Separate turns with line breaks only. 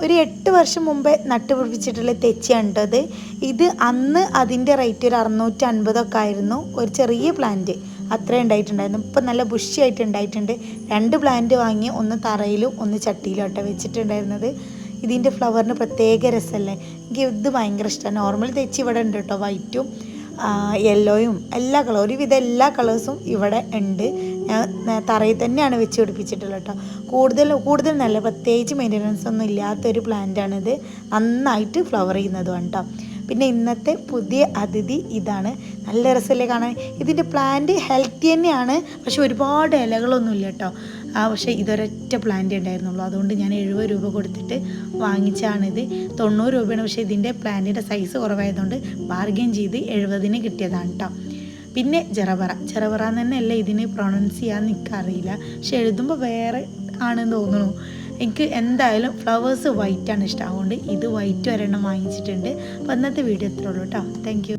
ഒരു 8 വർഷം മുമ്പേ നട്ടുപിടിപ്പിച്ചിട്ടുള്ള തെച്ചിയാണ് കേട്ടോ അത്. ഇത് അന്ന് അതിൻ്റെ റേറ്റ് ഒരു 650 ആയിരുന്നു. ഒരു ചെറിയ പ്ലാന്റ് അത്രേ ഉണ്ടായിട്ടുണ്ടായിരുന്നു. ഇപ്പം നല്ല ബുഷിയായിട്ട് ഉണ്ടായിട്ടുണ്ട്. 2 പ്ലാന്റ് വാങ്ങി, ഒന്ന് തറയിലും ഒന്ന് ചട്ടിയിലും ആട്ടോ വെച്ചിട്ടുണ്ടായിരുന്നത്. ഇതിൻ്റെ ഫ്ലവറിന് പ്രത്യേക രസമല്ലേ. എനിക്ക് ഇത് ഭയങ്കര ഇഷ്ടമാണ്. നോർമൽ തെച്ചി ഇവിടെ ഉണ്ട് കേട്ടോ, വൈറ്റും യെല്ലോയും എല്ലാ കളറും, ഒരുവിധം എല്ലാ കളേഴ്സും ഇവിടെ ഉണ്ട്. ഞാൻ തറയിൽ തന്നെയാണ് വെച്ച് പിടിപ്പിച്ചിട്ടുള്ളത് കേട്ടോ. കൂടുതൽ നല്ല പ്രത്യേകിച്ച് മെയിൻ്റനൻസ് ഒന്നും ഇല്ലാത്തൊരു പ്ലാന്റാണിത്. നന്നായിട്ട് ഫ്ലവർ ചെയ്യുന്നതുമാണ് കേട്ടോ. പിന്നെ ഇന്നത്തെ പുതിയ അതിഥി ഇതാണ്. നല്ല രസമല്ലേ കാണാൻ. ഇതിൻ്റെ പ്ലാന്റ് ഹെൽത്തി തന്നെയാണ്, പക്ഷെ ഒരുപാട് ഇലകളൊന്നുമില്ല കേട്ടോ. പക്ഷേ ഇതൊരൊറ്റ പ്ലാന്റ് ഉണ്ടായിരുന്നുള്ളൂ. അതുകൊണ്ട് ഞാൻ 70 രൂപ കൊടുത്തിട്ട് വാങ്ങിച്ചാണിത്. 90 രൂപയാണ്. പക്ഷേ ഇതിൻ്റെ പ്ലാന്റിൻ്റെ സൈസ് കുറവായതുകൊണ്ട് ബാർഗെയിൻ ചെയ്ത് 70-ന് കിട്ടിയതാണ് കേട്ടോ. പിന്നെ ചെറവറ എന്ന് തന്നെയല്ല ഇതിന് പ്രൊണൗൺസ് ചെയ്യാൻ എനിക്കറിയില്ല, പക്ഷെ എഴുതുമ്പോൾ വേറെ ആണെന്ന് തോന്നുന്നു. എനിക്ക് എന്തായാലും ഫ്ലവേഴ്സ് വൈറ്റാണ് ഇഷ്ടം. അതുകൊണ്ട് ഇത് വൈറ്റ് ഒരെണ്ണം വാങ്ങിച്ചിട്ടുണ്ട്. അപ്പോൾ ഇന്നത്തെ വീഡിയോ ഇത്രേ ഉള്ളൂ കേട്ടോ. Thank you.